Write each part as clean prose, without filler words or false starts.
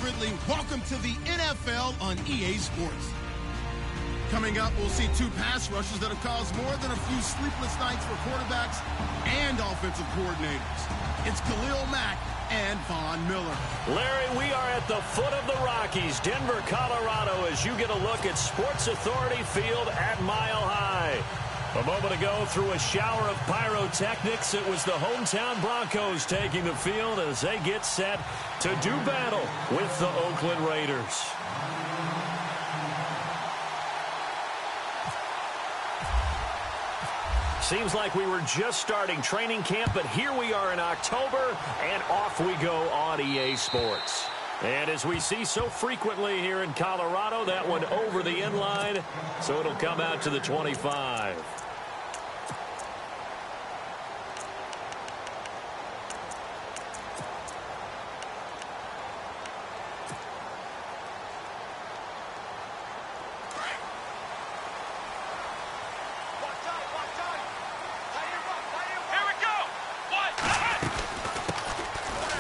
Ridley. Welcome to the NFL on EA Sports. Coming up, we'll see two pass rushes that have caused more than a few sleepless nights for quarterbacks and offensive coordinators. It's Khalil Mack and Von Miller. Larry, we are at the foot of the Rockies, Denver, Colorado, as you get a look at Sports Authority Field at Mile High. A moment ago, through a shower of pyrotechnics, it was the hometown Broncos taking the field as they get set to do battle with the Oakland Raiders. Seems like we were just starting training camp, but here we are in October, and off we go on EA Sports. And as we see so frequently here in Colorado, that one over the end line, so it'll come out to the 25.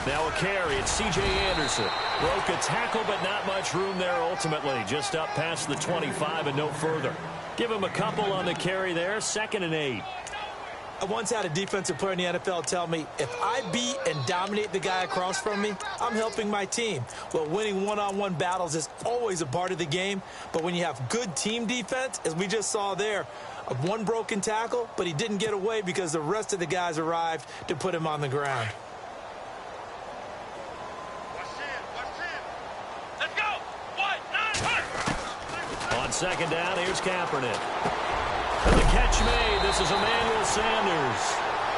Now a carry, it's C.J. Anderson. Broke a tackle, but not much room there ultimately. Just up past the 25 and no further. Give him a couple on the carry there, 2nd and 8. I once had a defensive player in the NFL tell me, if I beat and dominate the guy across from me, I'm helping my team. Well, winning one-on-one battles is always a part of the game, but when you have good team defense, as we just saw there, one broken tackle, but he didn't get away because the rest of the guys arrived to put him on the ground. On 2nd down, here's Kaepernick. And the catch made. This is Emmanuel Sanders.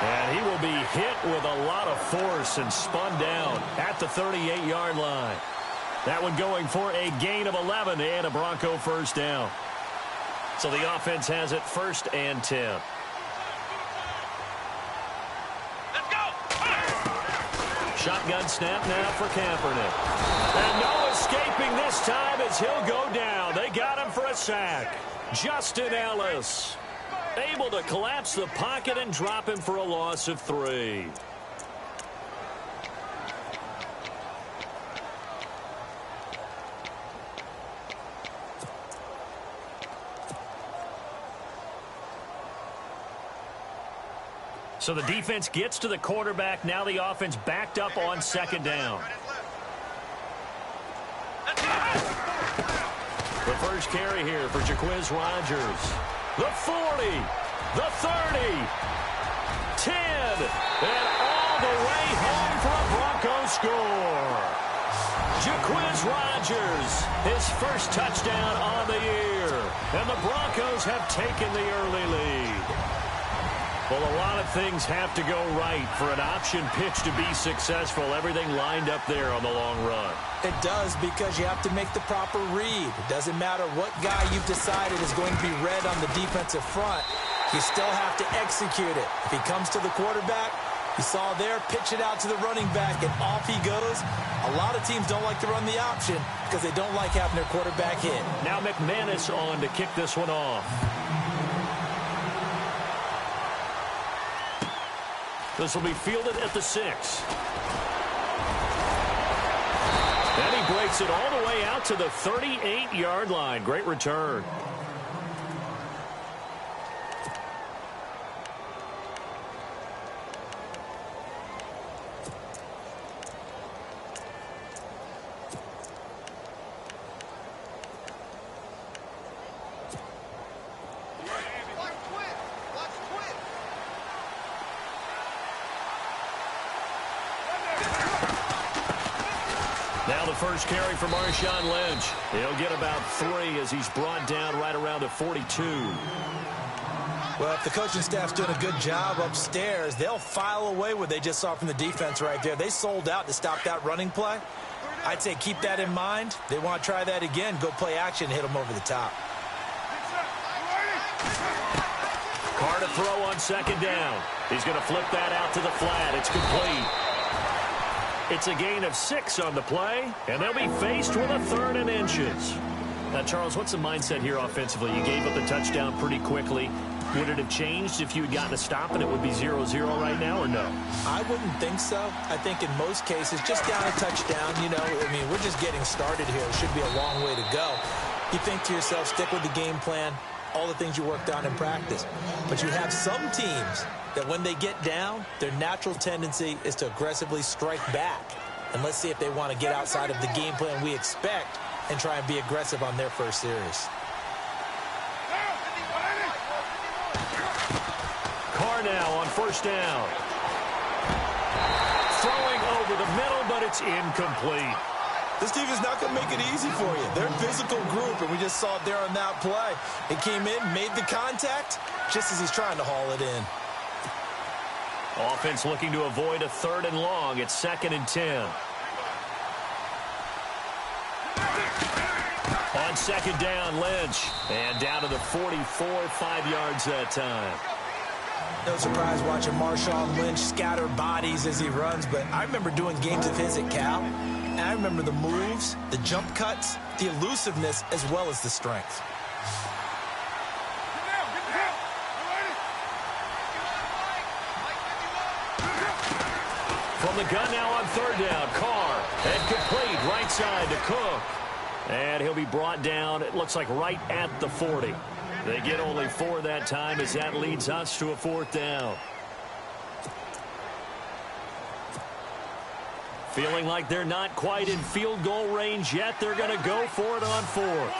And he will be hit with a lot of force and spun down at the 38-yard line. That one going for a gain of 11 and a Bronco first down. So the offense has it 1st and 10. Let's go! Shotgun snap now for Kaepernick. And no escaping this time as he'll go down. They got him for a sack. Justin Ellis able to collapse the pocket and drop him for a loss of 3. So the defense gets to the quarterback. Now the offense backed up on 2nd down. The first carry here for Jaquiz Rodgers. The 40, the 30, 10, and all the way home for a Broncos score. Jaquiz Rodgers, his first touchdown on the year. And the Broncos have taken the early lead. Well, a lot of things have to go right for an option pitch to be successful. Everything lined up there on the long run. It does, because you have to make the proper read. It doesn't matter what guy you've decided is going to be read on the defensive front. You still have to execute it. If he comes to the quarterback, you saw there, pitch it out to the running back, and off he goes. A lot of teams don't like to run the option because they don't like having their quarterback hit. Now McManus on to kick this one off. This will be fielded at the 6. And he breaks it all the way out to the 38-yard line. Great return. Now the first carry for Marshawn Lynch. He'll get about 3 as he's brought down right around the 42. Well, if the coaching staff's doing a good job upstairs, they'll file away what they just saw from the defense right there. They sold out to stop that running play. I'd say keep that in mind. They want to try that again, go play action, hit them over the top. Carr to throw on 2nd down. He's going to flip that out to the flat. It's complete. It's a gain of 6 on the play, and they'll be faced with a 3rd and inches. Now, Charles, what's the mindset here offensively? You gave up the touchdown pretty quickly. Would it have changed if you had gotten a stop and it would be 0-0 right now, or no? I wouldn't think so. I think in most cases, just down a touchdown, I mean, we're just getting started here. It should be a long way to go. You think to yourself, stick with the game plan, all the things you worked on in practice. But you have some teams that when they get down, their natural tendency is to aggressively strike back. And let's see if they want to get outside of the game plan we expect and try and be aggressive on their first series. Carr now on first down. Throwing over the middle, but it's incomplete. This team is not going to make it easy for you. They're a physical group, and we just saw it there on that play. It came in, made the contact, just as he's trying to haul it in. Offense looking to avoid a 3rd and long. It's 2nd and 10. On 2nd down, Lynch. And down to the 44, 5 yards that time. No surprise watching Marshawn Lynch scatter bodies as he runs, but I remember doing games of his at Cal, and I remember the moves, the jump cuts, the elusiveness, as well as the strength. From the gun now on 3rd down, Carr. And complete, right side to Cook. And he'll be brought down, it looks like right at the 40. They get only 4 that time as that leads us to a 4th down. Feeling like they're not quite in field goal range yet. They're going to go for it on 4th.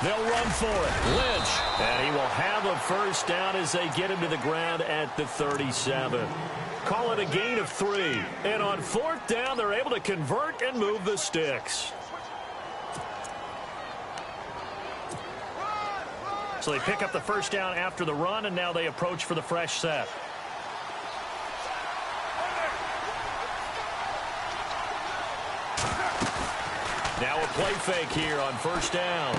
They'll run for it. Lynch. And he will have a first down as they get him to the ground at the 37. Call it a gain of 3. And on 4th down, they're able to convert and move the sticks. So they pick up the first down after the run, and now they approach for the fresh set. Now a play fake here on first down.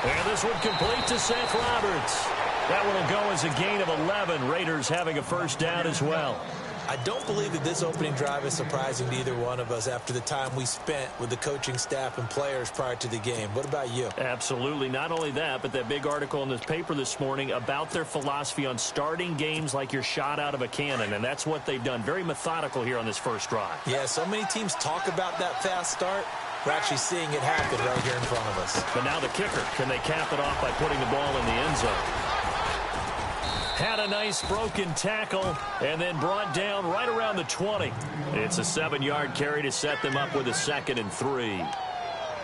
And this one complete to Seth Roberts. That one will go as a gain of 11. Raiders having a first down as well. I don't believe that this opening drive is surprising to either one of us after the time we spent with the coaching staff and players prior to the game. What about you? Absolutely. Not only that, but that big article in this paper this morning about their philosophy on starting games like you're shot out of a cannon, and that's what they've done. Very methodical here on this first drive. Yeah, so many teams talk about that fast start. We're actually seeing it happen right here in front of us. But now the kicker. Can they cap it off by putting the ball in the end zone? Had a nice broken tackle and then brought down right around the 20. It's a 7-yard carry to set them up with a 2nd and 3.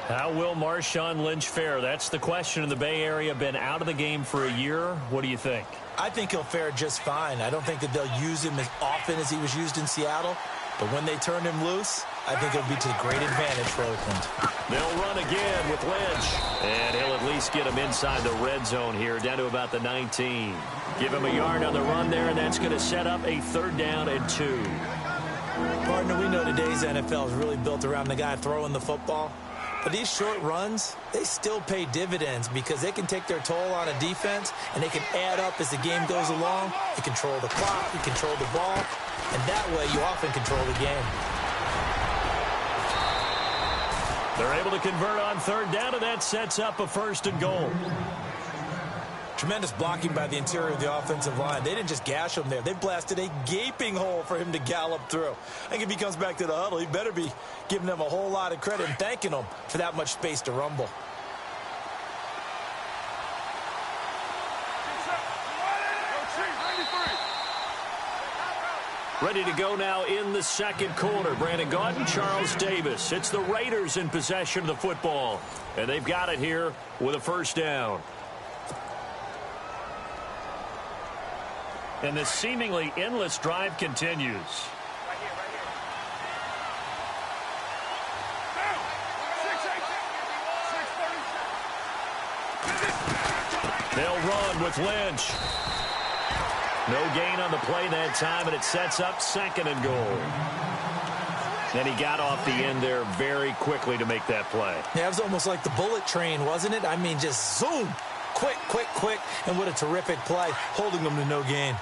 How will Marshawn Lynch fare? That's the question in the Bay Area. Been out of the game for a year. What do you think? I think he'll fare just fine. I don't think that they'll use him as often as he was used in Seattle. But when they turn him loose, I think it'll be to great advantage for Oakland. They'll run again with Lynch. And he'll at least get him inside the red zone here, down to about the 19. Give him a yard on the run there, and that's going to set up a 3rd down and 2. Partner, we know today's NFL is really built around the guy throwing the football. But these short runs, they still pay dividends because they can take their toll on a defense, and they can add up as the game goes along. You control the clock, you control the ball, and that way you often control the game. They're able to convert on 3rd down, and that sets up a 1st and goal. Tremendous blocking by the interior of the offensive line. They didn't just gash him there. They blasted a gaping hole for him to gallop through. I think if he comes back to the huddle, he better be giving them a whole lot of credit and thanking them for that much space to rumble. Ready to go now in the 2nd quarter. Brandon Gaudin, Charles Davis. It's the Raiders in possession of the football. And they've got it here with a 1st down. And this seemingly endless drive continues. They'll run with Lynch. No gain on the play that time, and it sets up 2nd and goal. And he got off the end there very quickly to make that play. Yeah, it was almost like the bullet train, wasn't it? I mean, just zoom. Quick, quick, quick. And what a terrific play, holding them to no gain.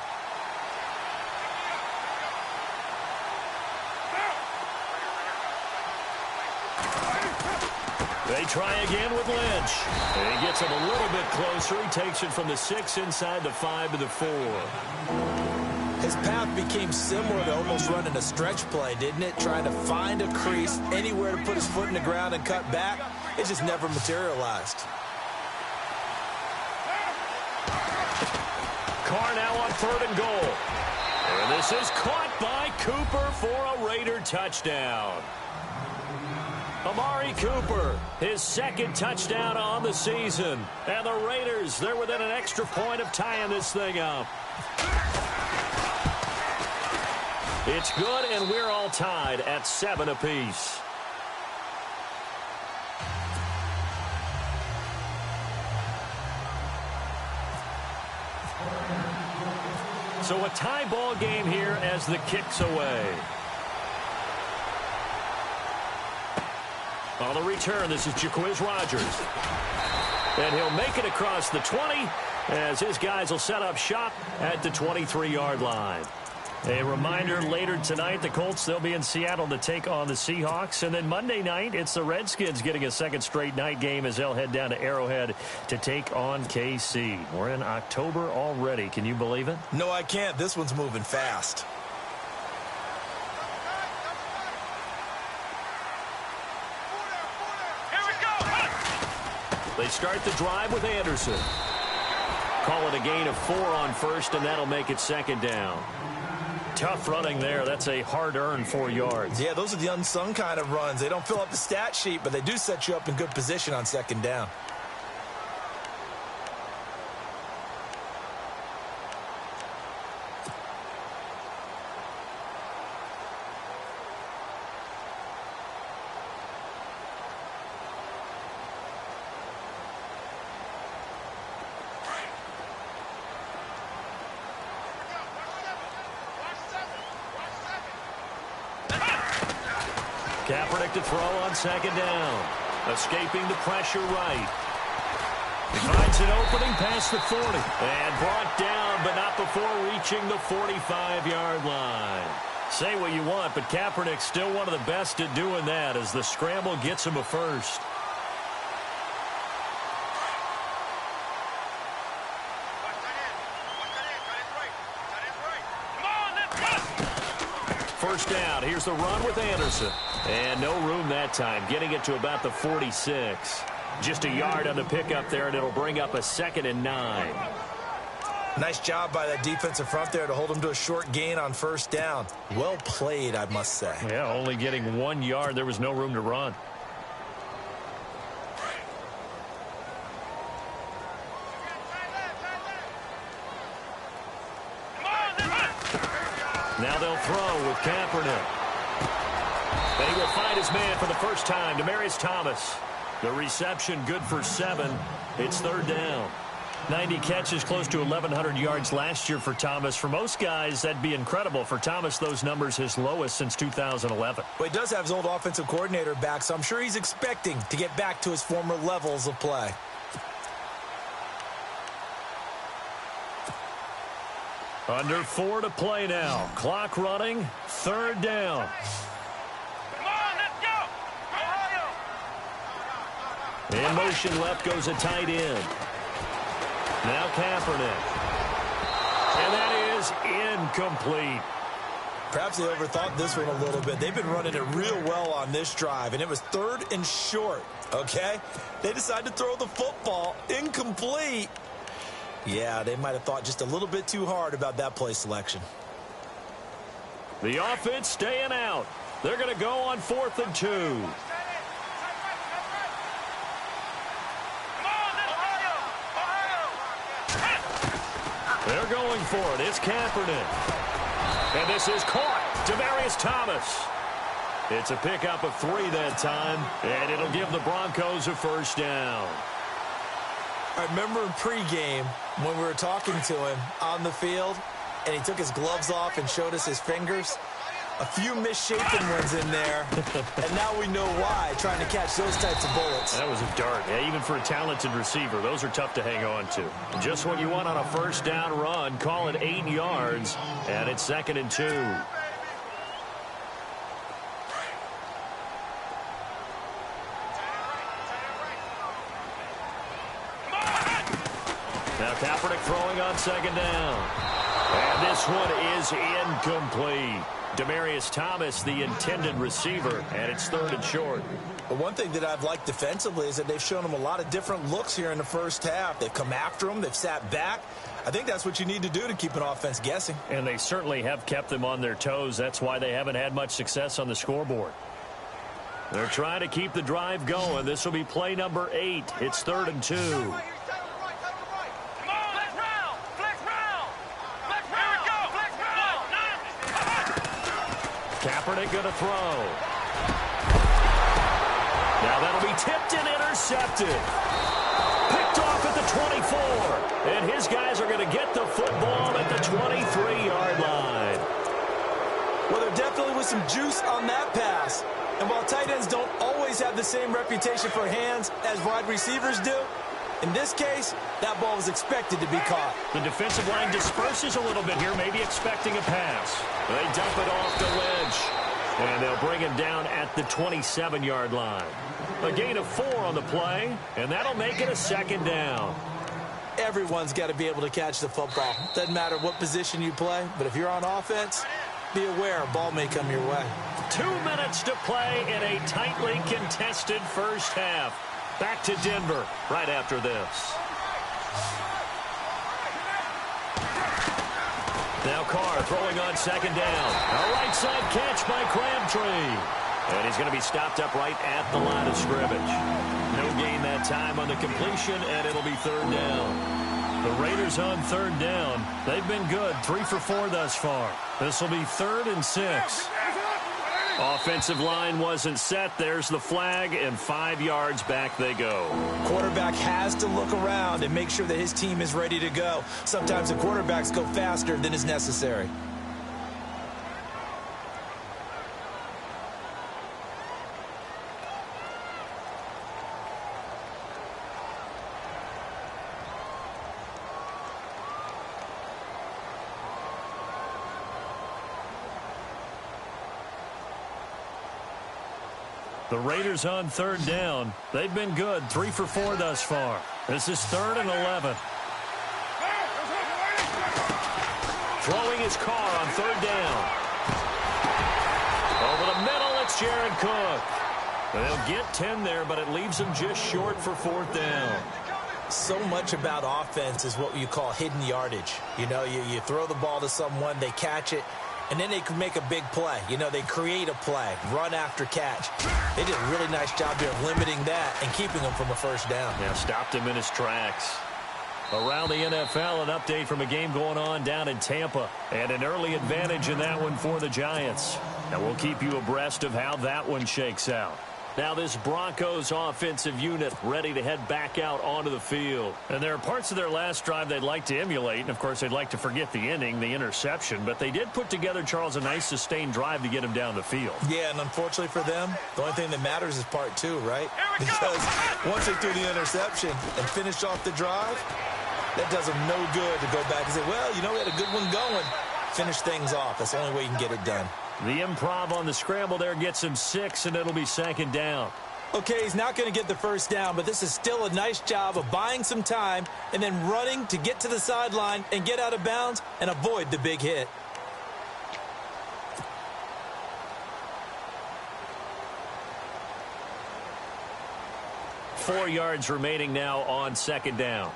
They try again with Lynch. And he gets him a little bit closer. He takes it from the 6 inside the 5 to the 4. His path became similar to almost running a stretch play, didn't it? Trying to find a crease, anywhere to put his foot in the ground and cut back. It just never materialized. Carr now on 3rd and goal. And this is caught by Cooper for a Raider touchdown. Amari Cooper, his 2nd touchdown on the season. And the Raiders, they're within an extra point of tying this thing up. It's good, and we're all tied at 7 apiece. So a tie ball game here as the kick's away. On the return, this is Jaquiz Rogers. And he'll make it across the 20 as his guys will set up shop at the 23-yard line. A reminder, later tonight, the Colts, they'll be in Seattle to take on the Seahawks. And then Monday night, it's the Redskins getting a 2nd straight night game as they'll head down to Arrowhead to take on KC. We're in October already. Can you believe it? No, I can't. This one's moving fast. They start the drive with Anderson. Call it a gain of 4 on 1st, and that'll make it 2nd down. Tough running there. That's a hard-earned 4 yards. Yeah, those are the unsung kind of runs. They don't fill up the stat sheet, but they do set you up in good position on 2nd down. Kaepernick to throw on 2nd down. Escaping the pressure right. He finds an opening past the 40. And brought down, but not before reaching the 45-yard line. Say what you want, but Kaepernick's still one of the best at doing that as the scramble gets him a first. First down. Here's the run with Anderson. And no room that time, getting it to about the 46. Just a yard on the pickup there, and it'll bring up a 2nd and 9. Nice job by that defensive front there to hold him to a short gain on 1st down. Well played, I must say. Yeah, only getting 1 yard. There was no room to run. Now they'll throw with Kaepernick. And he will find his man for the first time, Demaryius Thomas. The reception good for 7. It's 3rd down. 90 catches, close to 1,100 yards last year for Thomas. For most guys, that'd be incredible. For Thomas, those numbers his lowest since 2011. But he does have his old offensive coordinator back, so I'm sure he's expecting to get back to his former levels of play. Under 4 to play now. Clock running. 3rd down. Come on, let's go! Ohio! In motion left goes a tight end. Now Kaepernick. And that is incomplete. Perhaps they overthought this one a little bit. They've been running it real well on this drive, and it was 3rd and short, okay? They decided to throw the football incomplete. Yeah, they might have thought just a little bit too hard about that play selection. The offense staying out. They're going to go on 4th and 2. They're going for it. It's Kaepernick. And this is caught. Demaryius Thomas. It's a pickup of 3 that time, and it'll give the Broncos a 1st down. I remember in pregame when we were talking to him on the field, and he took his gloves off and showed us his fingers. A few misshapen ones in there, and now we know why, trying to catch those types of bullets. That was a dart. Yeah, even for a talented receiver, those are tough to hang on to. Just what you want on a 1st down run. Call it 8 yards, and it's 2nd and 2. Now Kaepernick throwing on second down. And this one is incomplete. Demaryius Thomas, the intended receiver, and it's third and short. But one thing that I've liked defensively is that they've shown him a lot of different looks here in the first half. They've come after him. They've sat back. I think that's what you need to do to keep an offense guessing. And they certainly have kept them on their toes. That's why they haven't had much success on the scoreboard. They're trying to keep the drive going. This will be play number 8. It's third and 2. Kaepernick going to throw. Now that'll be tipped and intercepted. Picked off at the 24. And his guys are going to get the football at the 23-yard line. Well, there definitely was some juice on that pass. And while tight ends don't always have the same reputation for hands as wide receivers do, in this case, that ball was expected to be caught. The defensive line disperses a little bit here, maybe expecting a pass. They dump it off the ledge. And they'll bring him down at the 27-yard line. A gain of 4 on the play, and that'll make it a second down. Everyone's got to be able to catch the football. Doesn't matter what position you play, but if you're on offense, be aware a ball may come your way. 2 minutes to play in a tightly contested first half. Back to Denver right after this. Now Carr throwing on second down. A right side catch by Crabtree. And he's going to be stopped up right at the line of scrimmage. No gain that time on the completion, and it'll be third down. The Raiders on third down. They've been good, 3 for 4 thus far. This will be third and 6. Offensive line wasn't set. There's the flag, and 5 yards back they go. Quarterback has to look around and make sure that his team is ready to go. Sometimes the quarterbacks go faster than is necessary. The Raiders on third down. They've been good, 3 for 4 thus far. This is third and 11. Throwing his Carr on third down. Over the middle, it's Jared Cook. They'll get 10 there, but it leaves them just short for fourth down. So much about offense is what you call hidden yardage. You know, you throw the ball to someone, they catch it, and then they can make a big play. You know, they create a play, run after catch. They did a really nice job here of limiting that and keeping him from a first down. Yeah, stopped him in his tracks. Around the NFL, an update from a game going on down in Tampa. And an early advantage in that one for the Giants. And we'll keep you abreast of how that one shakes out. Now this Broncos offensive unit ready to head back out onto the field. And there are parts of their last drive they'd like to emulate. And, of course, they'd like to forget the inning, the interception. But they did put together, Charles, a nice sustained drive to get him down the field. Yeah, and unfortunately for them, the only thing that matters is part 2, right? Because once they threw the interception and finished off the drive, that does them no good to go back and say, well, you know, we had a good one going. Finish things off. That's the only way you can get it done. The improv on the scramble there gets him 6, and it'll be second down. Okay, he's not going to get the first down, but this is still a nice job of buying some time and then running to get to the sideline and get out of bounds and avoid the big hit. Four yards remaining now on second down.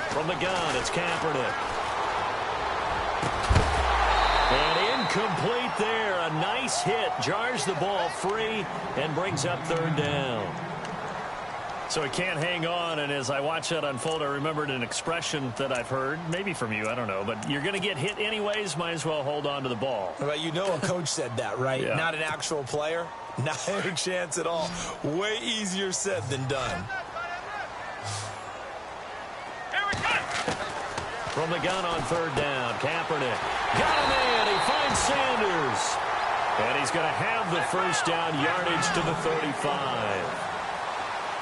From the gun, it's Kaepernick. And incomplete there. A nice hit. Jars the ball free and brings up third down. So he can't hang on, and as I watch that unfold, I remembered an expression that I've heard, maybe from you, I don't know, but you're going to get hit anyways, might as well hold on to the ball. Well, you know a coach said that, right? Yeah. Not an actual player. Not a chance at all. Way easier said than done. From the gun on third down, Kaepernick got him in. He finds Sanders. And he's going to have the first down, yardage to the 35.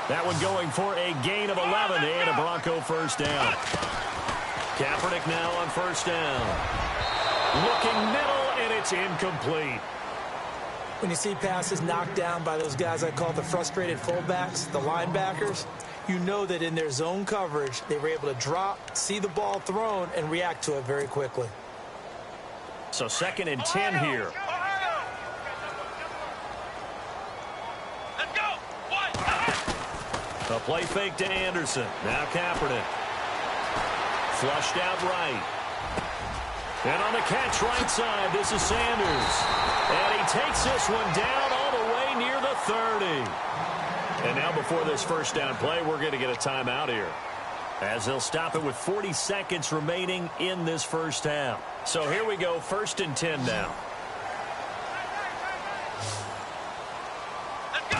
That one going for a gain of 11 and a Bronco first down. Kaepernick now on first down. Looking middle, and it's incomplete. When you see passes knocked down by those guys I call the frustrated fullbacks, the linebackers, you know that in their zone coverage, they were able to drop, see the ball thrown, and react to it very quickly. So 2nd and 10 here. Let's go. A play fake to Anderson. Now Kaepernick. Flushed out right. And on the catch right side, this is Sanders. And he takes this one down all the way near the 30. And now before this first down play, we're going to get a timeout here, as they'll stop it with 40 seconds remaining in this first half. So here we go, 1st and 10 now. Let's go.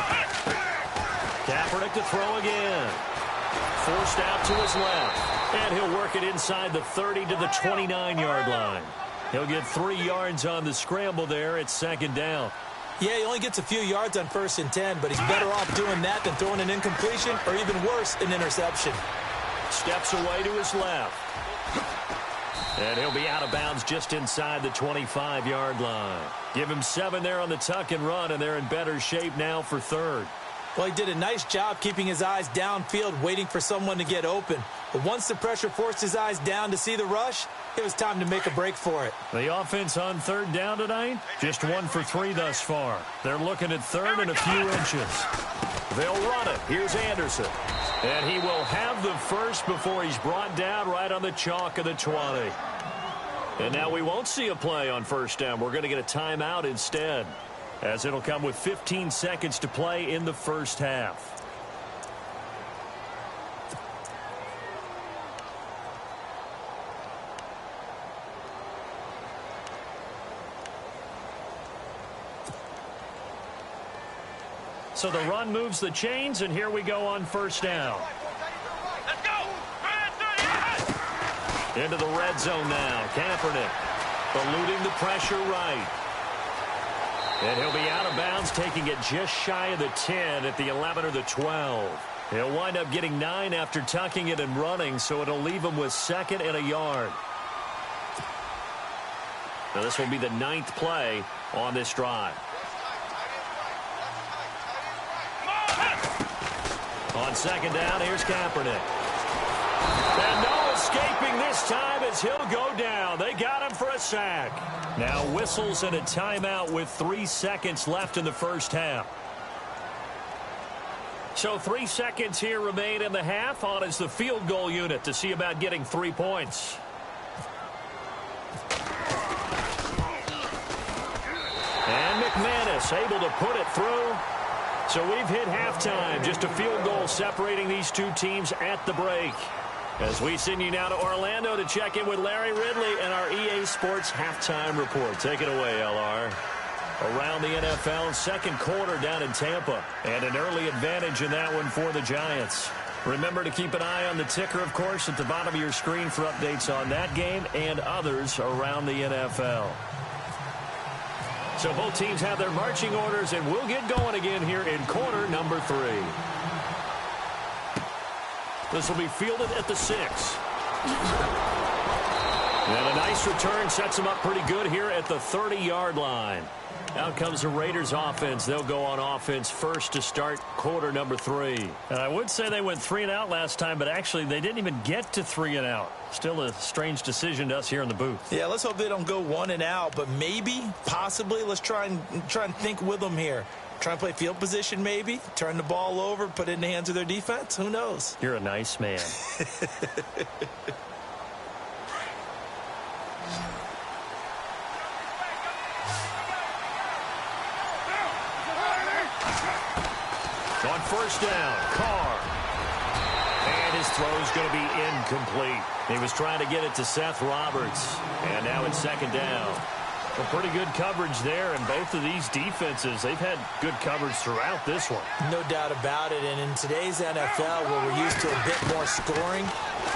Kaepernick to throw again. Forced out to his left. And he'll work it inside the 30 to the 29-yard line. He'll get 3 yards on the scramble there. It's 2nd down. Yeah, he only gets a few yards on 1st and 10, but he's better off doing that than throwing an incompletion or even worse, an interception. Steps away to his left. And he'll be out of bounds just inside the 25-yard line. Give him 7 there on the tuck and run, and they're in better shape now for 3rd. Well, he did a nice job keeping his eyes downfield, waiting for someone to get open. But once the pressure forced his eyes down to see the rush, it was time to make a break for it. The offense on 3rd down tonight, just 1 for 3 thus far. They're looking at 3rd and a few inches. They'll run it. Here's Anderson. And he will have the first before he's brought down right on the chalk of the 20. And now we won't see a play on 1st down. We're going to get a timeout instead, as it'll come with 15 seconds to play in the first half. So the run moves the chains, and here we go on 1st down. Let's go. Into the red zone now. Kaepernick eluding the pressure right. And he'll be out of bounds, taking it just shy of the 10 at the 11 or the 12. He'll wind up getting 9 after tucking it and running, so it'll leave him with 2nd and a yard. Now this will be the 9th play on this drive. On 2nd down, here's Kaepernick. And no escaping this time as he'll go down. They got him for a sack. Now whistles and a timeout with 3 seconds left in the first half. So 3 seconds here remain in the half. On is the field goal unit to see about getting 3 points. And McManus able to put it through. So we've hit halftime. Just a field goal separating these two teams at the break. As we send you now to Orlando to check in with Larry Ridley and our EA Sports halftime report. Take it away, LR. Around the NFL, 2nd quarter down in Tampa. And an early advantage in that one for the Giants. Remember to keep an eye on the ticker, of course, at the bottom of your screen for updates on that game and others around the NFL. So both teams have their marching orders, and we'll get going again here in quarter number 3. This will be fielded at the 6. And a nice return sets them up pretty good here at the 30-yard line. Out comes the Raiders offense. They'll go on offense first to start quarter number 3. And I would say they went 3 and out last time, but actually they didn't even get to 3 and out. Still a strange decision to us here in the booth. Yeah, let's hope they don't go 1 and out, but maybe, possibly, let's try and think with them here. Try and play field position maybe, turn the ball over, put it in the hands of their defense. Who knows? You're a nice man. On 1st down, Carr. And his throw's going to be incomplete. He was trying to get it to Seth Roberts. And now it's 2nd down. Well, pretty good coverage there, and both of these defenses, they've had good coverage throughout this one. No doubt about it, and in today's NFL, where we're used to a bit more scoring,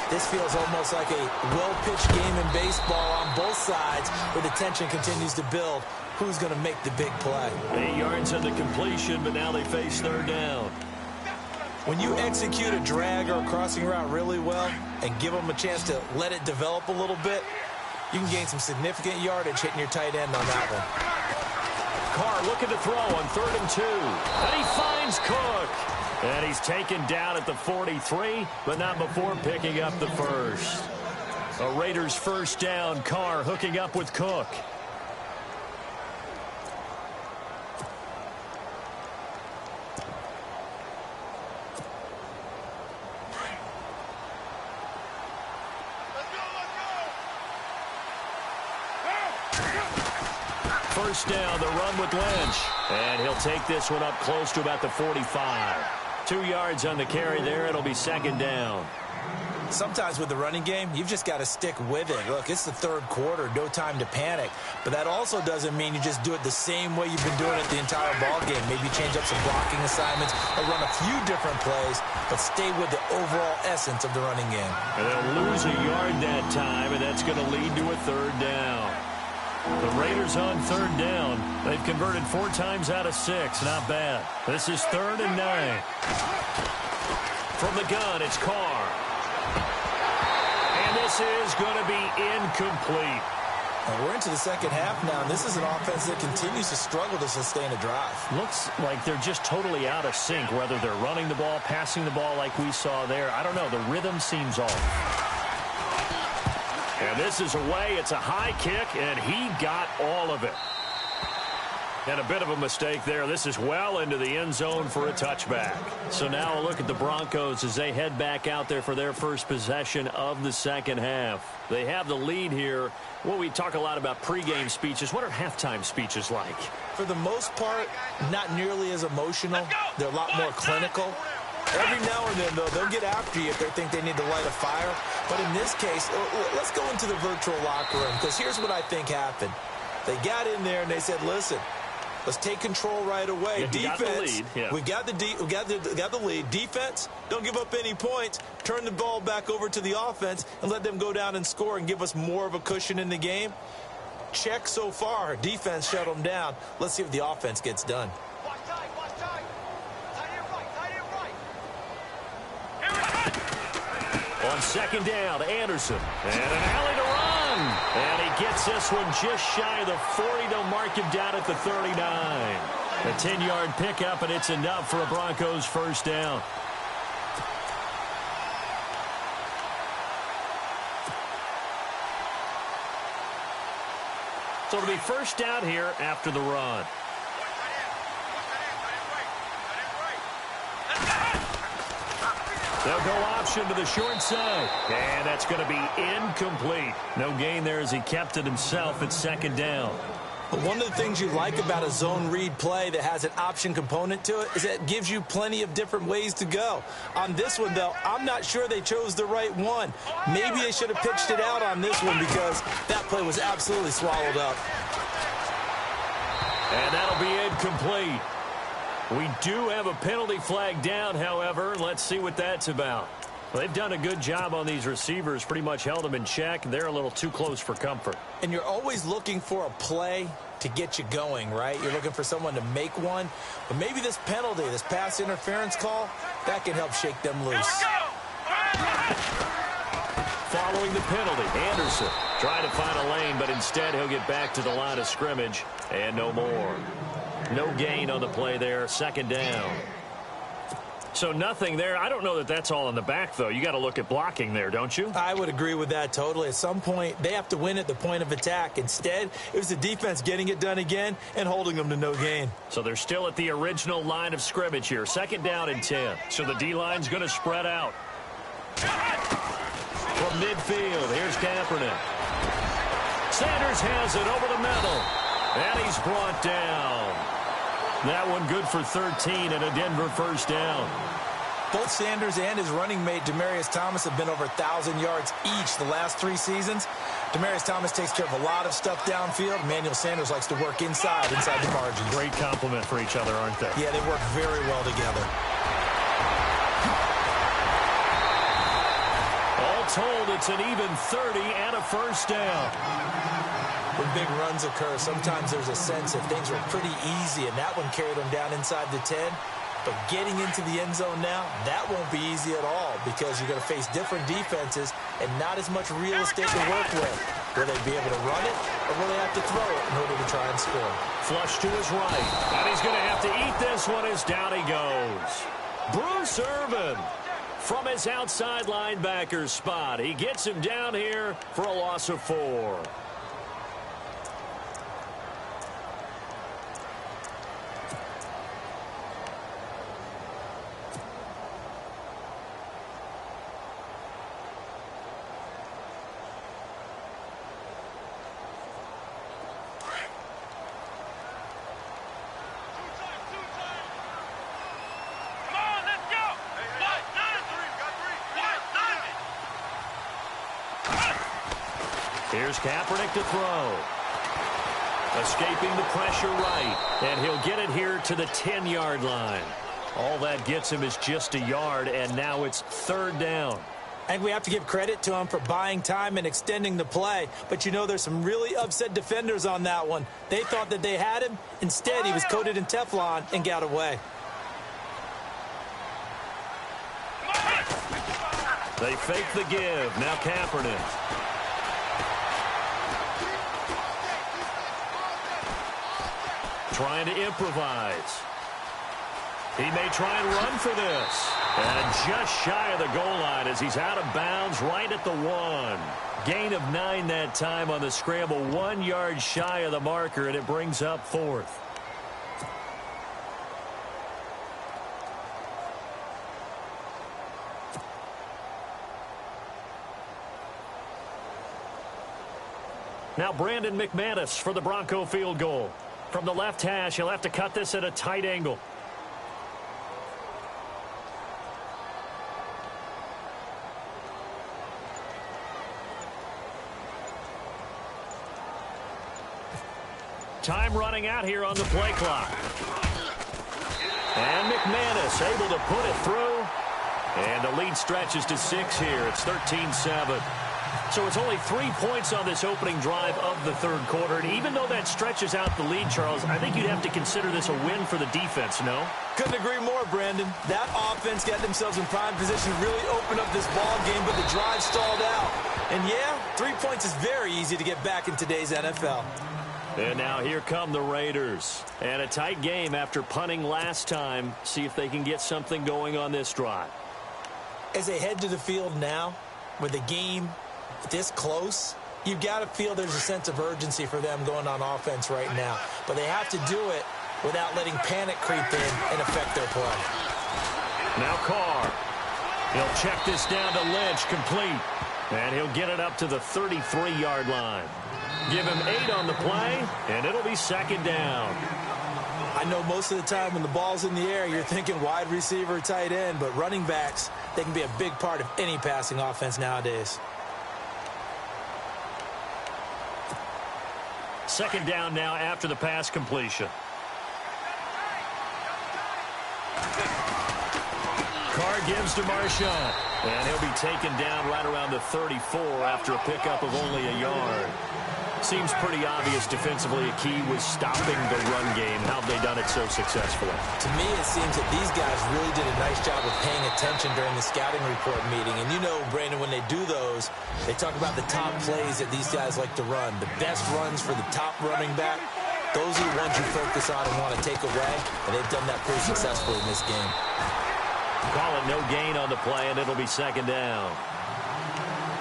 this feels almost like a well-pitched game in baseball on both sides, where the tension continues to build. Who's going to make the big play? 8 yards on the completion, but now they face 3rd down. When you execute a drag or a crossing route really well and give them a chance to let it develop a little bit, you can gain some significant yardage hitting your tight end on that one. Carr looking to throw on 3rd and 2. And he finds Cook. And he's taken down at the 43, but not before picking up the first. A Raiders first down. Carr hooking up with Cook. First down, the run with Lynch. And he'll take this one up close to about the 45. 2 yards on the carry there. It'll be 2nd down. Sometimes with the running game, you've just got to stick with it. Look, it's the 3rd quarter, no time to panic. But that also doesn't mean you just do it the same way you've been doing it the entire ball game. Maybe change up some blocking assignments or run a few different plays, but stay with the overall essence of the running game. And they'll lose a yard that time, and that's going to lead to a 3rd down. The Raiders on 3rd down. They've converted 4 times out of 6. Not bad. This is 3rd and 9. From the gun, it's Carr. And this is going to be incomplete. We're into the second half now, and this is an offense that continues to struggle to sustain a drive. Looks like they're just totally out of sync, whether they're running the ball, passing the ball like we saw there. I don't know. The rhythm seems off. And this is away. It's a high kick, and he got all of it. And a bit of a mistake there. This is well into the end zone for a touchback. So now a look at the Broncos as they head back out there for their first possession of the second half. They have the lead here. Well, we talk a lot about pregame speeches. What are halftime speeches like? For the most part, not nearly as emotional. They're a lot more clinical. Every now and then, though, they'll get after you if they think they need to light a fire. But in this case, let's go into the virtual locker room, because here's what I think happened. They got in there and they said, listen, let's take control right away. Yeah, defense, we got the lead. Defense, don't give up any points. Turn the ball back over to the offense and let them go down and score and give us more of a cushion in the game. Check so far. Defense shut them down. Let's see if the offense gets done. On 2nd down, Anderson. And an alley to run. And he gets this one just shy of the 40. They'll mark him down at the 39. A 10-yard pickup, and it's enough for a Broncos first down. So it'll be first down here after the run. They'll go option to the short side. And that's going to be incomplete. No gain there as he kept it himself at 2nd down. But one of the things you like about a zone read play that has an option component to it is that it gives you plenty of different ways to go. On this one, though, I'm not sure they chose the right one. Maybe they should have pitched it out on this one because that play was absolutely swallowed up. And that'll be incomplete. We do have a penalty flag down, however. Let's see what that's about. Well, they've done a good job on these receivers, pretty much held them in check. They're a little too close for comfort. And you're always looking for a play to get you going, right? You're looking for someone to make one. But maybe this penalty, this pass interference call, that can help shake them loose. Following the penalty, Anderson trying to find a lane, but instead he'll get back to the line of scrimmage and no more. No gain on the play there, 2nd down. So nothing there. I don't know that that's all in the back, though. You got to look at blocking there, don't you? I would agree with that totally. At some point, they have to win at the point of attack. Instead, it was the defense getting it done again and holding them to no gain. So they're still at the original line of scrimmage here. 2nd down and 10. So the D-line's going to spread out. From midfield, here's Kaepernick. Sanders has it over the middle. And he's brought down. That one good for 13 and a Denver first down. Both Sanders and his running mate, Demaryius Thomas, have been over 1,000 yards each the last 3 seasons. Demaryius Thomas takes care of a lot of stuff downfield. Emmanuel Sanders likes to work inside the margins. Great compliment for each other, aren't they? Yeah, they work very well together. All told, it's an even 30 and a first down. When big runs occur, sometimes there's a sense that things were pretty easy, and that one carried them down inside the 10. But getting into the end zone now, that won't be easy at all because you're going to face different defenses and not as much real estate to work with. Will they be able to run it, or will they have to throw it in order to try and score? Flush to his right, and he's going to have to eat this one as down he goes. Bruce Irvin from his outside linebacker spot. He gets him down here for a loss of 4. Here's Kaepernick to throw. Escaping the pressure right, and he'll get it here to the 10-yard line. All that gets him is just a yard, and now it's 3rd down. I think we have to give credit to him for buying time and extending the play. But, you know, there's some really upset defenders on that one. They thought that they had him. Instead, he was coated in Teflon and got away. They fake the give. Now Kaepernick. Trying to improvise. He may try and run for this. And just shy of the goal line as he's out of bounds right at the 1. Gain of 9 that time on the scramble. 1 yard shy of the marker, and it brings up 4th. Now Brandon McManus for the Bronco field goal. From the left hash, he'll have to cut this at a tight angle. Time running out here on the play clock. And McManus able to put it through. And the lead stretches to 6 here. It's 13-7. So it's only 3 points on this opening drive of the 3rd quarter. And even though that stretches out the lead, Charles, I think you'd have to consider this a win for the defense, no? Couldn't agree more, Brandon. That offense got themselves in prime position to really open up this ball game, but the drive stalled out. And, yeah, 3 points is very easy to get back in today's NFL. And now here come the Raiders. And a tight game after punting last time. See if they can get something going on this drive. As they head to the field now, with the game this close, you've got to feel there's a sense of urgency for them going on offense right now. But they have to do it without letting panic creep in and affect their play. Now Carr. He'll check this down to Lynch, complete. And he'll get it up to the 33-yard line. Give him 8 on the play, and it'll be 2nd down. I know most of the time when the ball's in the air, you're thinking wide receiver, tight end, but running backs, they can be a big part of any passing offense nowadays. 2nd down now after the pass completion. Carr gives to Marshawn, and he'll be taken down right around the 34 after a pickup of only a yard. Seems pretty obvious defensively a key was stopping the run game. How have they done it so successfully? To me, it seems that these guys really did a nice job of paying attention during the scouting report meeting. And you know, Brandon, when they do those, they talk about the top plays that these guys like to run. The best runs for the top running back, those are the ones you focus on and want to take away. And they've done that pretty successfully in this game. Call it no gain on the play, and it'll be 2nd down.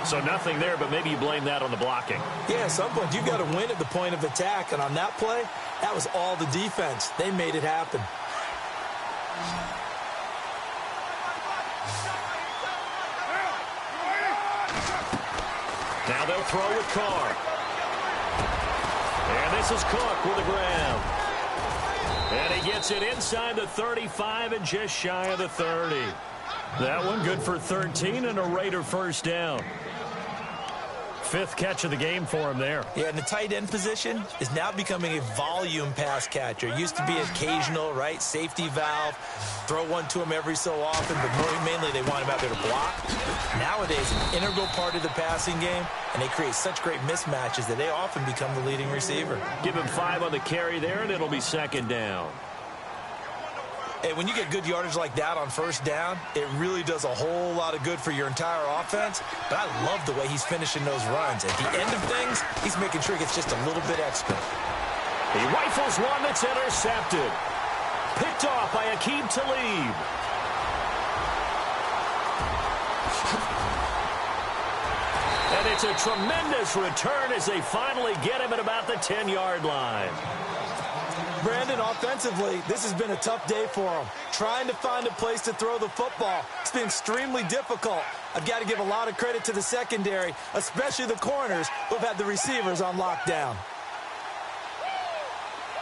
So nothing there, but maybe you blame that on the blocking. Yeah, at some point, you've got to win at the point of attack. And on that play, that was all the defense. They made it happen. Now they'll throw with Carr. And this is Cook with the grab. And he gets it inside the 35 and just shy of the 30. That one good for 13 and a Raider 1st down. 5th catch of the game for him there. Yeah, and the tight end position is now becoming a volume pass catcher. Used to be occasional, right? Safety valve, throw one to him every so often, but mainly they want him out there to block. Nowadays, an integral part of the passing game, and they create such great mismatches that they often become the leading receiver. Give him 5 on the carry there, and it'll be 2nd down. And when you get good yardage like that on first down, it really does a whole lot of good for your entire offense. But I love the way he's finishing those runs. At the end of things, he's making sure he gets just a little bit extra. He rifles one that's intercepted. Picked off by Aqib Talib. And it's a tremendous return as they finally get him at about the 10-yard line. Brandon, offensively, this has been a tough day for him. Trying to find a place to throw the football. It's been extremely difficult. I've got to give a lot of credit to the secondary, especially the corners who've had the receivers on lockdown.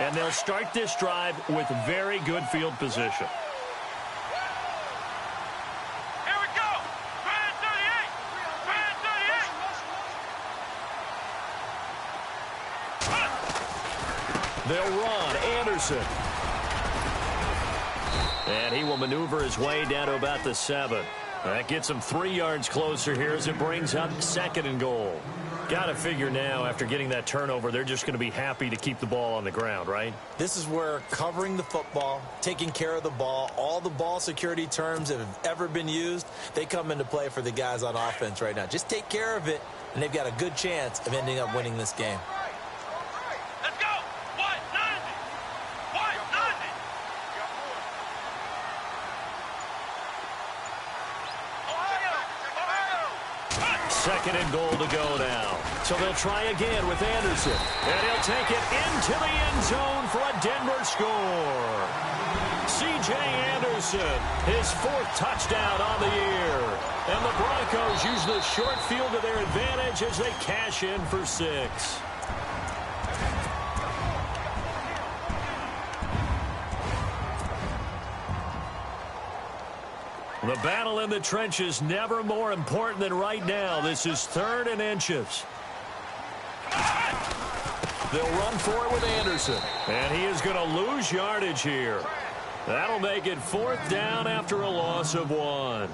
And they'll start this drive with very good field position. Here we go. Brand 38. Brand 38. They'll run. Anderson. And he will maneuver his way down to about the 7. That gets him 3 yards closer here as it brings up 2nd and goal. Got to figure now, after getting that turnover, they're just going to be happy to keep the ball on the ground, right? This is where covering the football, taking care of the ball, all the ball security terms that have ever been used, they come into play for the guys on offense right now. Just take care of it, and they've got a good chance of ending up winning this game. Let's go. What? 90. What? 90. Ohio. 2nd and goal to go now. So they'll try again with Anderson. And he'll take it into the end zone for a Denver score. C.J. Anderson, his 4th touchdown on the year. And the Broncos use the short field to their advantage as they cash in for 6. The battle in the trenches never more important than right now. This is 3rd and inches. They'll run for it with Anderson. And he is going to lose yardage here. That'll make it 4th down after a loss of 1.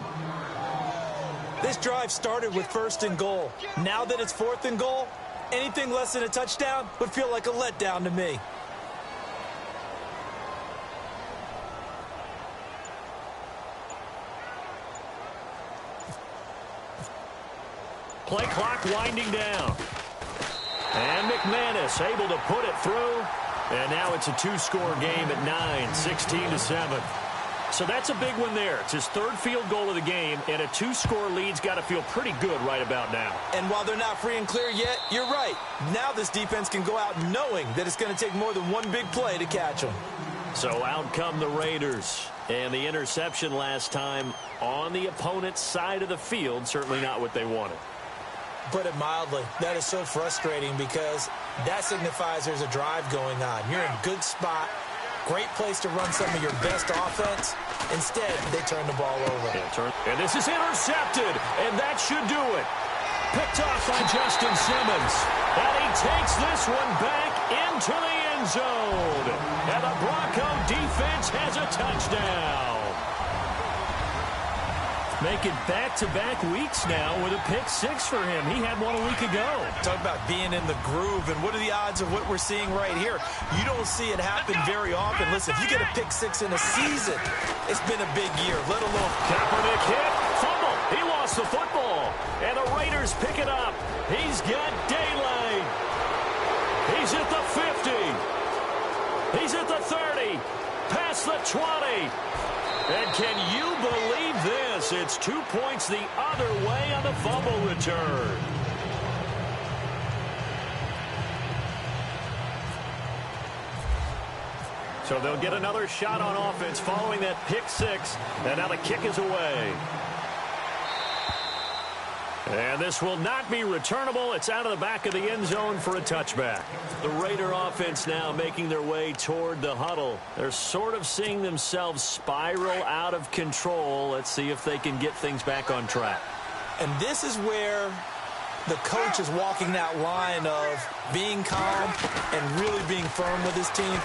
This drive started with 1st and goal. Now that it's 4th and goal, anything less than a touchdown would feel like a letdown to me. Play clock winding down. And McManus able to put it through. And now it's a 2-score game at 9, 16-7. So that's a big one there. It's his 3rd field goal of the game, and a 2-score lead's got to feel pretty good right about now. And while they're not free and clear yet, you're right. Now this defense can go out knowing that it's going to take more than one big play to catch them. So out come the Raiders. And the interception last time on the opponent's side of the field, certainly not what they wanted. Put it mildly, that is so frustrating because that signifies there's a drive going on. You're in a good spot, great place to run some of your best offense. Instead, they turn the ball over. And this is intercepted, and that should do it. Picked off by Justin Simmons. And he takes this one back into the end zone. And the Bronco defense has a touchdown. Making back-to-back weeks now with a pick-6 for him. He had one a week ago. Talk about being in the groove, and what are the odds of what we're seeing right here? You don't see it happen very often. Listen, if you get a pick-6 in a season, it's been a big year, let alone... Kaepernick hit, fumble. He lost the football, and the Raiders pick it up. He's got daylight. He's at the 50. He's at the 30. Past the 20. And can you believe this? It's 2 points the other way on the fumble return. So they'll get another shot on offense following that pick-6. And now the kick is away. And this will not be returnable. It's out of the back of the end zone for a touchback. The Raider offense now making their way toward the huddle. They're sort of seeing themselves spiral out of control. Let's see if they can get things back on track. And this is where the coach is walking that line of being calm and really being firm with his team.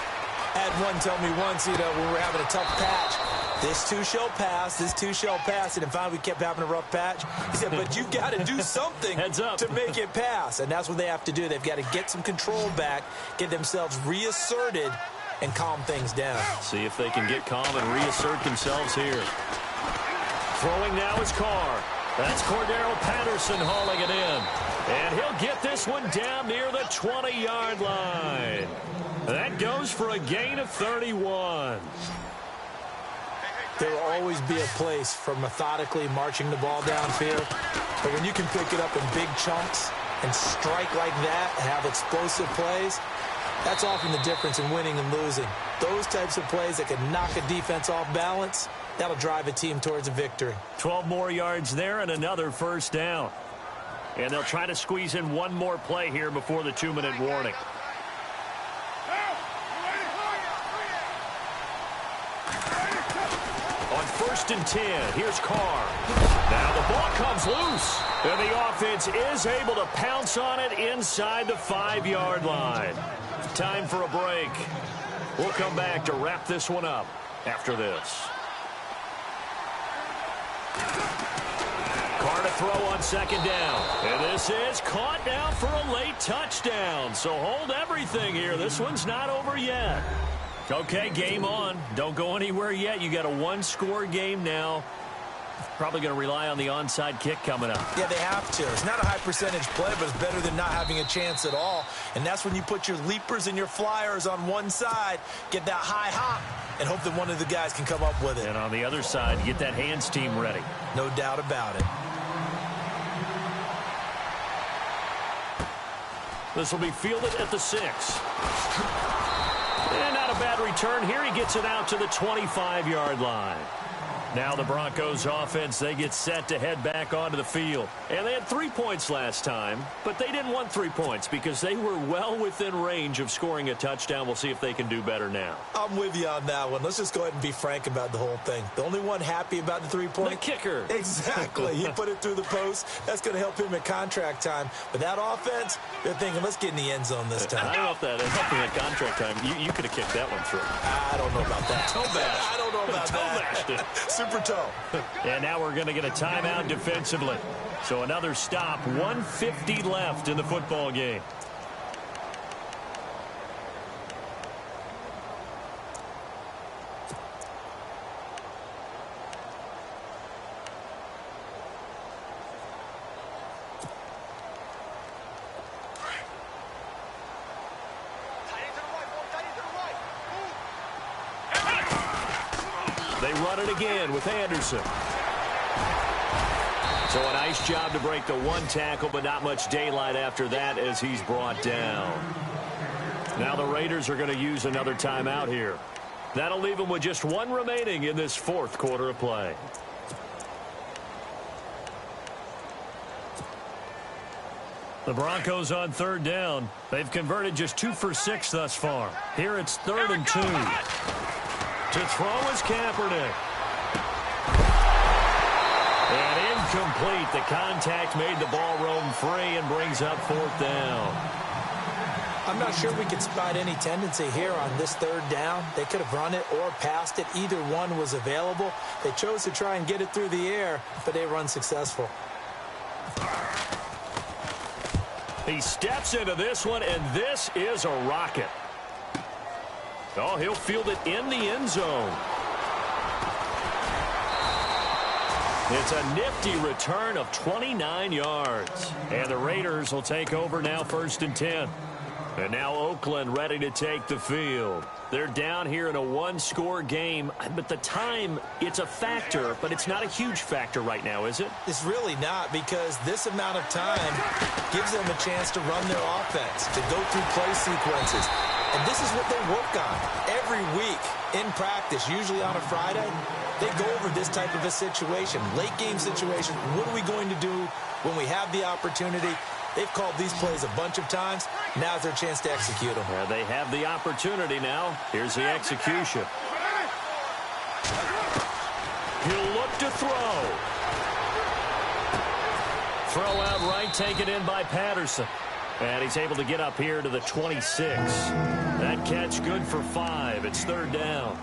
I had one tell me once, when we were having a tough patch, this too shall pass, this too shall pass. And finally we kept having a rough patch. He said, but you've got to do something Heads up. to make it pass. And that's what they have to do. They've got to get some control back, get themselves reasserted, and calm things down. See if they can get calm and reassert themselves here. Throwing now is Carr. That's Cordero Patterson hauling it in. And he'll get this one down near the 20-yard line. That goes for a gain of 31. There will always be a place for methodically marching the ball downfield. But when you can pick it up in big chunks and strike like that, have explosive plays, that's often the difference in winning and losing. Those types of plays that can knock a defense off balance, that'll drive a team towards a victory. 12 more yards there and another first down. And they'll try to squeeze in one more play here before the 2-minute warning. On 1st and 10, here's Carr. Now the ball comes loose. And the offense is able to pounce on it inside the 5-yard line. Time for a break. We'll come back to wrap this one up after this. Carr to throw on 2nd down. And this is caught now for a late touchdown. So hold everything here. This one's not over yet. Okay, game on. Don't go anywhere yet. You got a 1-score game now. Probably going to rely on the onside kick coming up. Yeah, they have to. It's not a high percentage play, but it's better than not having a chance at all. And that's when you put your leapers and your flyers on one side, get that high hop, and hope that one of the guys can come up with it. And on the other side, get that hands team ready. No doubt about it. This will be fielded at the 6. And not a bad return here. He gets it out to the 25-yard line. Now the Broncos offense, they get set to head back onto the field. And they had 3 points last time, but they didn't want 3 points because they were well within range of scoring a touchdown. We'll see if they can do better now. I'm with you on that one. Let's just go ahead and be frank about the whole thing. The only one happy about the 3-point? The kicker. Exactly. He put it through the post. That's going to help him at contract time. But that offense, they're thinking, let's get in the end zone this time. I don't know if that is helping at contract time. You could have kicked that one through. I don't know about that. Toe bash. I don't know about that. Toe bashed it. Super toe. And now we're going to get a timeout defensively. So another stop, 1:50 left in the football game. They run it again with Anderson. So a nice job to break the 1 tackle, but not much daylight after that as he's brought down. Now the Raiders are going to use another timeout here. That'll leave them with just 1 remaining in this 4th quarter of play. The Broncos on 3rd down. They've converted just 2 for 6 thus far. Here it's 3rd and 2. To throw is Kaepernick. And incomplete. The contact made the ball roam free and brings up 4th down. I'm not sure we could spot any tendency here on this 3rd down. They could have run it or passed it. Either one was available. They chose to try and get it through the air, but they were unsuccessful. He steps into this one, and this is a rocket. Oh, he'll field it in the end zone. It's a nifty return of 29 yards. And the Raiders will take over now 1st and 10. And now Oakland ready to take the field. They're down here in a 1-score game, but the time, it's a factor, but it's not a huge factor right now, is it? It's really not, because this amount of time gives them a chance to run their offense, to go through play sequences. And this is what they work on every week in practice, usually on a Friday. They go over this type of a situation, late game situation. What are we going to do when we have the opportunity? They've called these plays a bunch of times. Now's their chance to execute them. Yeah, they have the opportunity now. Here's the execution. He'll look to throw. Throw out right, taken in by Patterson. And he's able to get up here to the 26. That catch good for 5. It's 3rd down.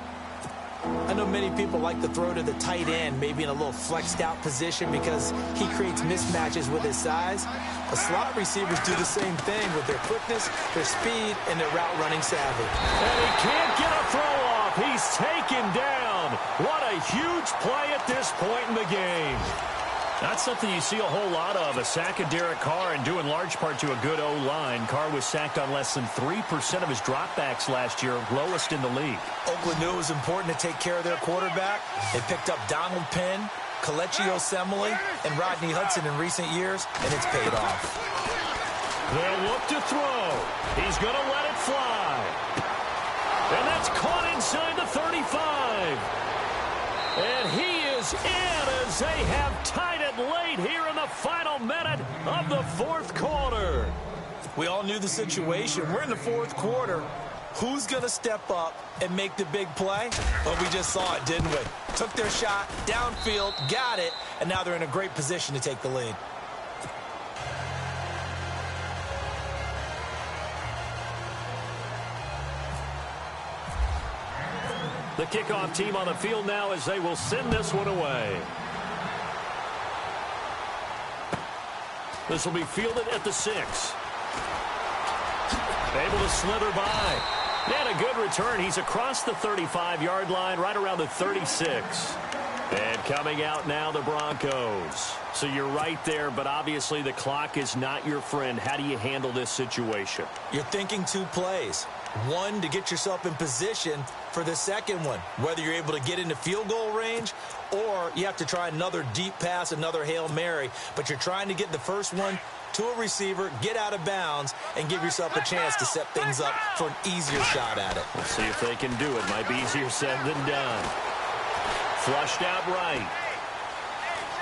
I know many people like to throw to the tight end, maybe in a little flexed out position because he creates mismatches with his size. The slot receivers do the same thing with their quickness, their speed, and their route running savvy. And he can't get a throw off. He's taken down. What a huge play at this point in the game. That's something you see a whole lot of, a sack of Derek Carr, and due in large part to a good O-line. Carr was sacked on less than 3% of his dropbacks last year, lowest in the league. Oakland knew it was important to take care of their quarterback. They picked up Donald Penn, Kelechi Osemele, and Rodney Hudson in recent years, and it's paid off. They'll look to throw. He's going to let it fly. And that's caught inside the 35. And he is in as they have tied it late here in the final minute of the fourth quarter. We all knew the situation. We're in the fourth quarter. Who's going to step up and make the big play? Well, we just saw it, didn't we? Took their shot, downfield, got it, and now they're in a great position to take the lead. The kickoff team on the field now as they will send this one away. This will be fielded at the 6. Able to slither by. And a good return. He's across the 35-yard line, right around the 36. And coming out now, the Broncos. So you're right there, but obviously the clock is not your friend. How do you handle this situation? You're thinking two plays. One, to get yourself in position for the second one, whether you're able to get into field goal range or you have to try another deep pass, another Hail Mary. But you're trying to get the first one to a receiver, get out of bounds, and give yourself a chance to set things up for an easier shot at it. We'll see if they can do it. Might be easier said than done. Flushed out right.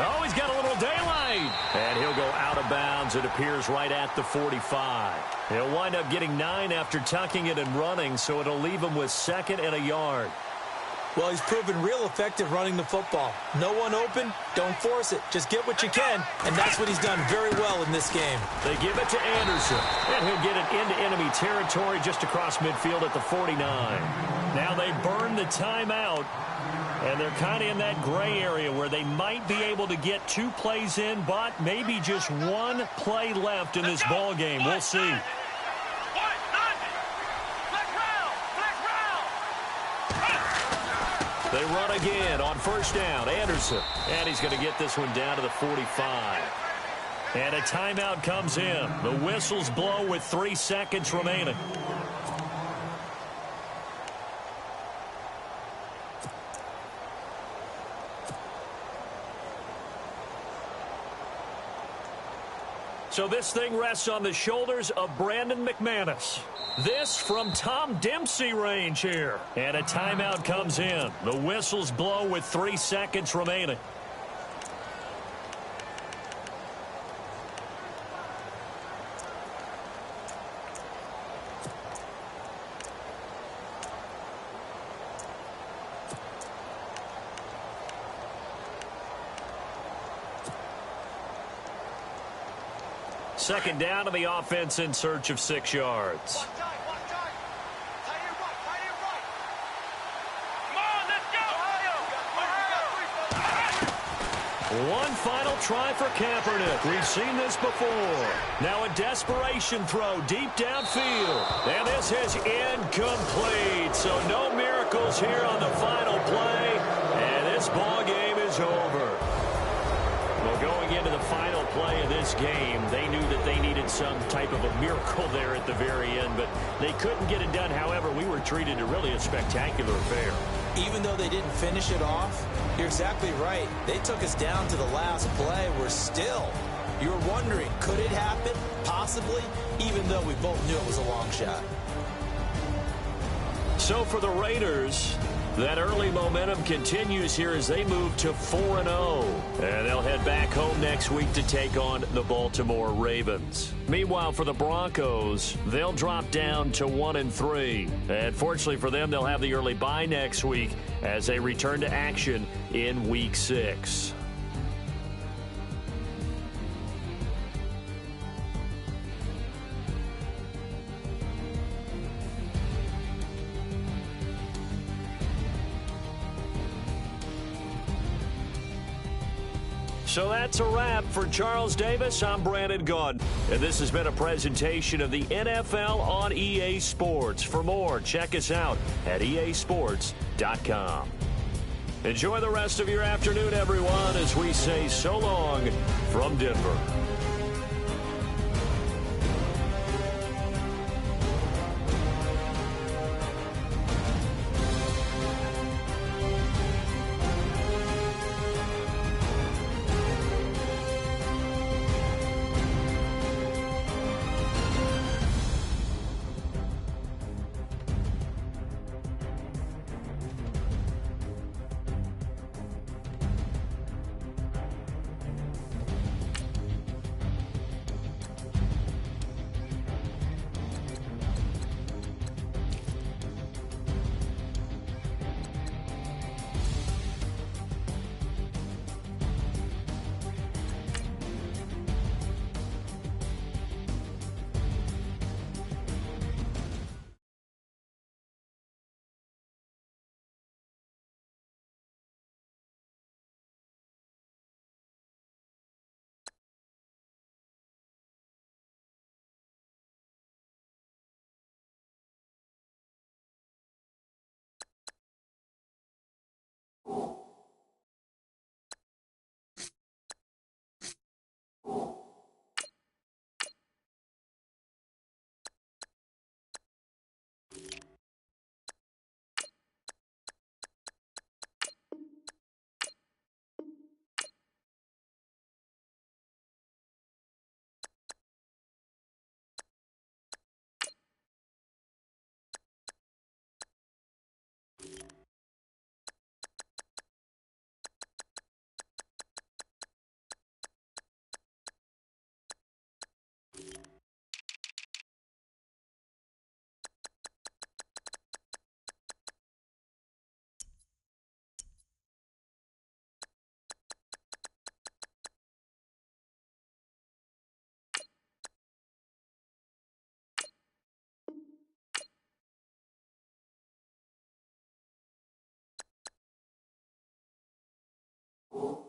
Oh, he's got a little daylight. And he'll go out of bounds. It appears right at the 45. He'll wind up getting 9 after tucking it and running, so it'll leave him with 2nd and a yard. Well, he's proven real effective running the football. No one open, don't force it. Just get what you can, and that's what he's done very well in this game. They give it to Anderson, and he'll get it into enemy territory just across midfield at the 49. Now they burn the timeout. And they're kind of in that gray area where they might be able to get 2 plays in, but maybe just 1 play left in this ball game. We'll see. They run again on first down. Anderson. And he's going to get this one down to the 45. And a timeout comes in. The whistles blow with 3 seconds remaining. So this thing rests on the shoulders of Brandon McManus. This from Tom Dempsey range here. And a timeout comes in. The whistles blow with 3 seconds remaining. Second down to the offense in search of 6 yards. One final try for Kaepernick. We've seen this before. Now a desperation throw deep downfield. And this is incomplete. So no miracles here on the final play. And this ball game is over. Well, going into the final play of this game, they knew that they needed some type of a miracle there at the very end, but they couldn't get it done. However, we were treated to really a spectacular affair. Even though they didn't finish it off, you're exactly right. They took us down to the last play. You were wondering, could it happen? Possibly, even though we both knew it was a long shot. So for the Raiders, that early momentum continues here as they move to 4-0. And they'll head back home next week to take on the Baltimore Ravens. Meanwhile, for the Broncos, they'll drop down to 1-3. And fortunately for them, they'll have the early bye next week as they return to action in Week 6. So that's a wrap. For Charles Davis, I'm Brandon Gunn. And this has been a presentation of the NFL on EA Sports. For more, check us out at easports.com. Enjoy the rest of your afternoon, everyone, as we say so long from Denver. You